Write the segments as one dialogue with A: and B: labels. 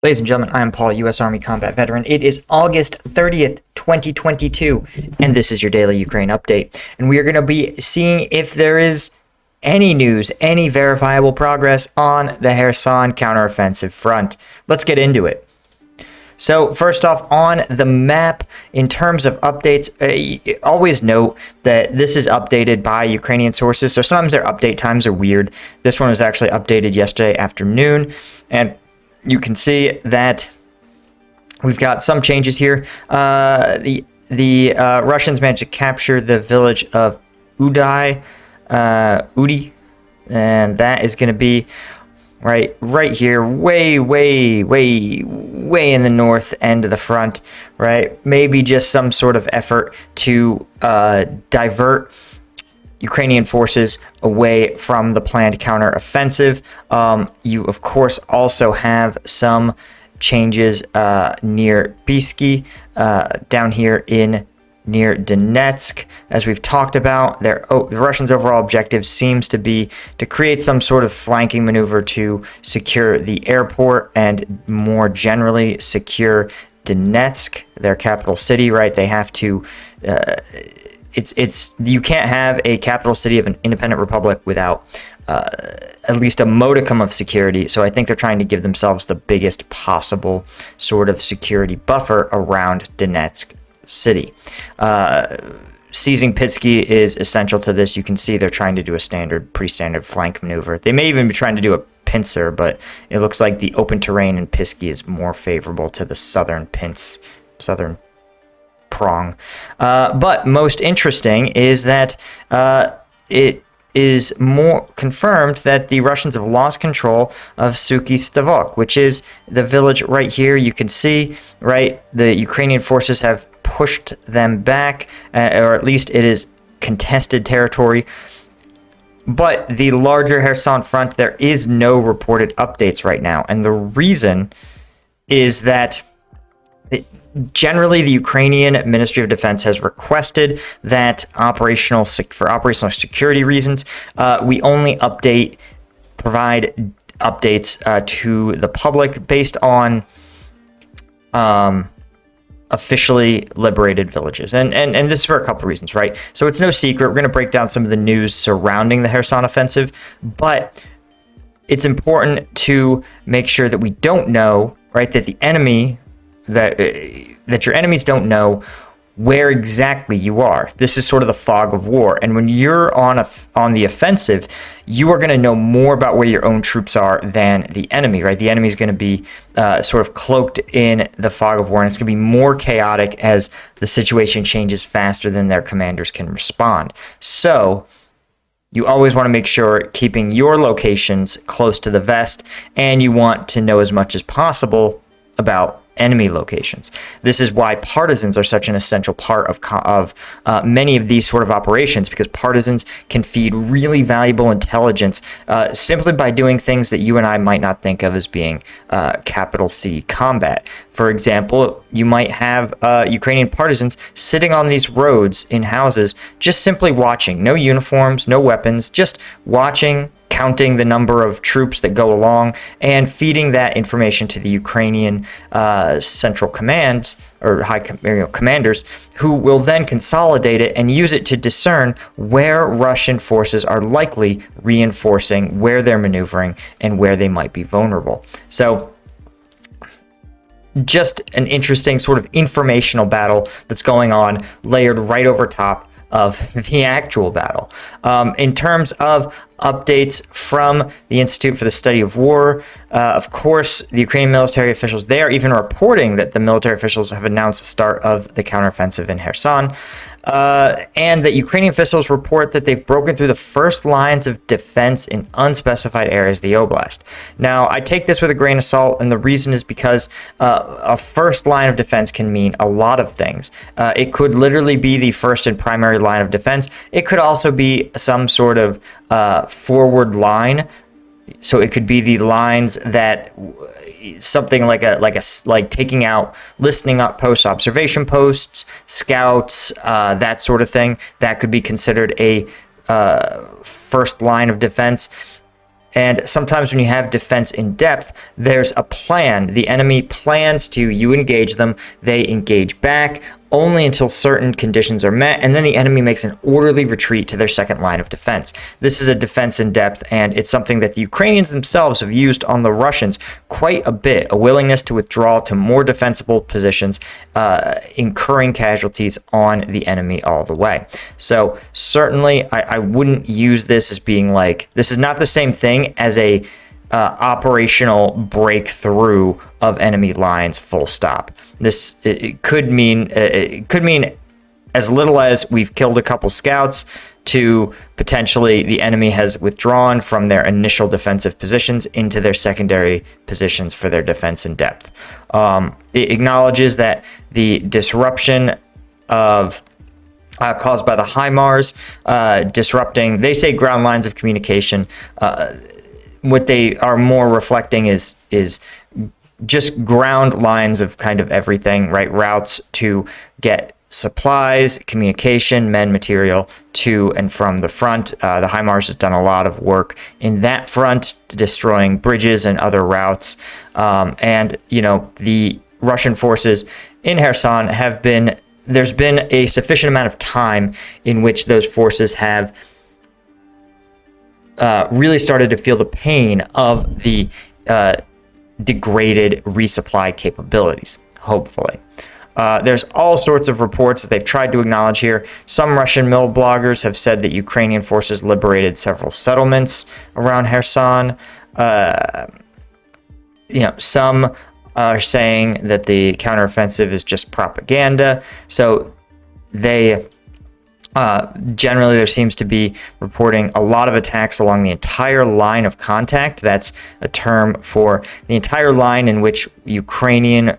A: Ladies and gentlemen, I am Paul, U.S. Army combat veteran. It is August 30th, 2022, and this is your daily Ukraine update. And we are going to be seeing if there is any news, any verifiable progress on the Kherson counteroffensive front. Let's get into it. So first off, on the map, in terms of updates, always note that this is updated by Ukrainian sources, so sometimes their update times are weird. This one was actually updated yesterday afternoon, and you can see that we've got some changes here. The Russians managed to capture the village of Udi, and that is going to be right here, way in the north end of the front, right? Maybe just some sort of effort to divert Ukrainian forces away from the planned counteroffensive. You, of course, also have some changes near Bisky, down here near Donetsk. As we've talked about, the Russians' overall objective seems to be to create some sort of flanking maneuver to secure the airport and more generally secure Donetsk, their capital city, right? They have to... you can't have a capital city of an independent republic without at least a modicum of security. So I think they're trying to give themselves the biggest possible sort of security buffer around Donetsk city. Seizing Pitsky is essential to this. You can see they're trying to do a pretty standard flank maneuver. They may even be trying to do a pincer, but it looks like the open terrain in Pitsky is more favorable to the southern prong. But most interesting is that it is more confirmed that the Russians have lost control of Suky Stavok, which is the village right here. You can see, right, the Ukrainian forces have pushed them back, or at least it is contested territory. But the larger Kherson front, there is no reported updates right now. And the reason is that generally, the Ukrainian Ministry of Defense has requested that for operational security reasons, we only provide updates to the public based on officially liberated villages. And this is for a couple of reasons, right? So it's no secret. We're going to break down some of the news surrounding the Kherson offensive, but it's important to make sure that we don't know, right, that the enemy... that your enemies don't know where exactly you are. This is sort of the fog of war. And when you're on the offensive, you are going to know more about where your own troops are than the enemy, right? The enemy is going to be sort of cloaked in the fog of war, and it's going to be more chaotic as the situation changes faster than their commanders can respond. So you always want to make sure keeping your locations close to the vest, and you want to know as much as possible about enemy locations. This is why partisans are such an essential part of many of these sort of operations, because partisans can feed really valuable intelligence simply by doing things that you and I might not think of as being capital C combat. For example, you might have Ukrainian partisans sitting on these roads in houses, just simply watching, no uniforms, no weapons, just watching, counting the number of troops that go along, and feeding that information to the Ukrainian central command or commanders, who will then consolidate it and use it to discern where Russian forces are likely reinforcing, where they're maneuvering, and where they might be vulnerable. So just an interesting sort of informational battle that's going on, layered right over top of the actual battle. In terms of updates from the Institute for the Study of War, of course, the Ukrainian military officials, they are even reporting that the military officials have announced the start of the counteroffensive in Kherson, and that Ukrainian officials report that they've broken through the first lines of defense in unspecified areas of the oblast. Now, I take this with a grain of salt, and the reason is because a first line of defense can mean a lot of things. It could literally be the first and primary line of defense. It could also be some sort of forward line. So it could be the lines that something like taking out listening up posts, observation posts, scouts, that sort of thing. That could be considered a first line of defense. And sometimes when you have defense in depth, there's a plan. The enemy plans to, you engage them, they engage back only until certain conditions are met, and then the enemy makes an orderly retreat to their second line of defense. This is a defense in depth, and it's something that the Ukrainians themselves have used on the Russians quite a bit, a willingness to withdraw to more defensible positions, incurring casualties on the enemy all the way. So certainly I wouldn't use this as being like, this is not the same thing as a operational breakthrough of enemy lines, full stop. This it could mean as little as we've killed a couple scouts to potentially the enemy has withdrawn from their initial defensive positions into their secondary positions for their defense in depth. It acknowledges that the disruption of caused by the HIMARS disrupting, they say, ground lines of communication. What they are more reflecting is just ground lines of kind of everything, right? Routes to get supplies, communication, men, material to and from the front. The HIMARS has done a lot of work in that front, destroying bridges and other routes. And, you know, the Russian forces in Kherson there's been a sufficient amount of time in which those forces have really started to feel the pain of the degraded resupply capabilities, hopefully. There's all sorts of reports that they've tried to acknowledge here. Some Russian mill bloggers have said that Ukrainian forces liberated several settlements around Kherson. Some are saying that the counteroffensive is just propaganda. So they generally, there seems to be reporting a lot of attacks along the entire line of contact. That's a term for the entire line in which Ukrainian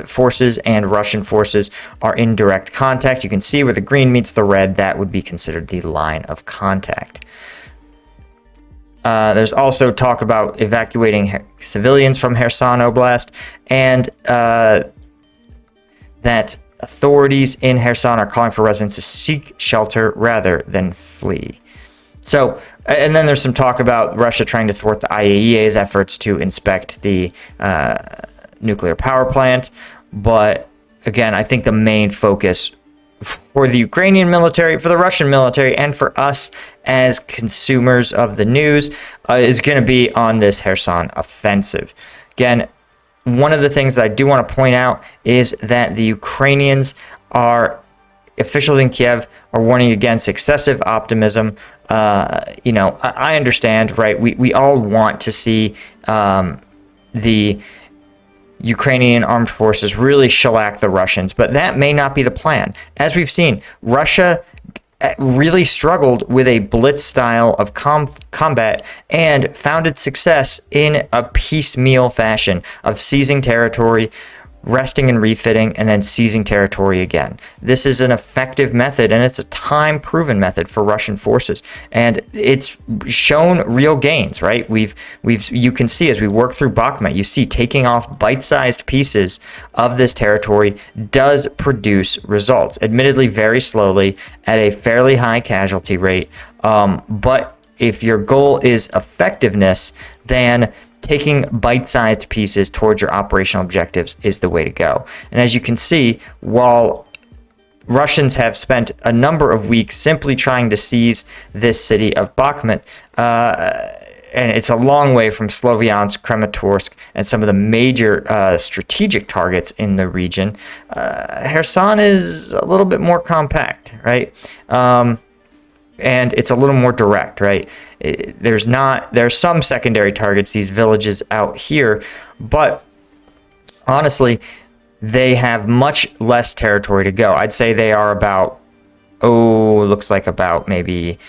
A: forces and Russian forces are in direct contact. You can see where the green meets the red. That would be considered the line of contact. There's also talk about evacuating civilians from Kherson Oblast, and that authorities in Kherson are calling for residents to seek shelter rather than flee. So, and then there's some talk about Russia trying to thwart the IAEA's efforts to inspect the nuclear power plant. But again, I think the main focus for the Ukrainian military, for the Russian military, and for us as consumers of the news is going to be on this Kherson offensive. Again, one of the things that I do want to point out is that the Ukrainians officials in Kiev are warning against excessive optimism. I understand, right? We all want to see the Ukrainian armed forces really shellac the Russians, but that may not be the plan. As we've seen, Russia really struggled with a blitz style of combat and found its success in a piecemeal fashion of seizing territory, resting and refitting, and then seizing territory again. This is an effective method, and it's a time-proven method for Russian forces, and it's shown real gains, right? You can see as we work through Bakhmut, you see taking off bite-sized pieces of this territory does produce results, admittedly very slowly at a fairly high casualty rate, but if your goal is effectiveness, then taking bite-sized pieces towards your operational objectives is the way to go. And as you can see, while Russians have spent a number of weeks simply trying to seize this city of Bakhmut, and it's a long way from Sloviansk, Kramatorsk, and some of the major strategic targets in the region, Kherson is a little bit more compact, right? And it's a little more direct, right? There's some secondary targets, these villages out here, but honestly, they have much less territory to go. I'd say they are about, looks like about maybe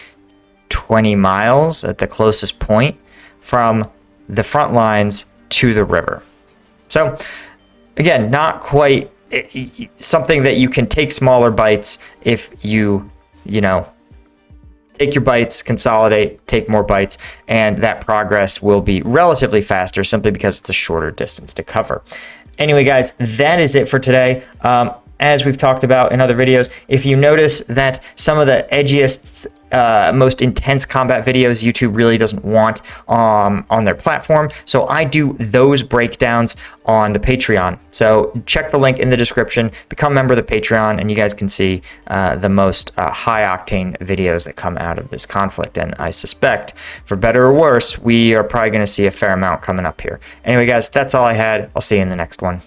A: 20 miles at the closest point from the front lines to the river. So again, not quite something that you can take smaller bites if you take your bites, consolidate, take more bites, and that progress will be relatively faster simply because it's a shorter distance to cover. Anyway, guys, that is it for today. as we've talked about in other videos, if you notice that some of the edgiest, most intense combat videos YouTube really doesn't want on their platform, so I do those breakdowns on the Patreon. So check the link in the description, become a member of the Patreon, and you guys can see the most high octane videos that come out of this conflict. And I suspect, for better or worse, we are probably going to see a fair amount coming up here. Anyway, guys, that's all I had. I'll see you in the next one.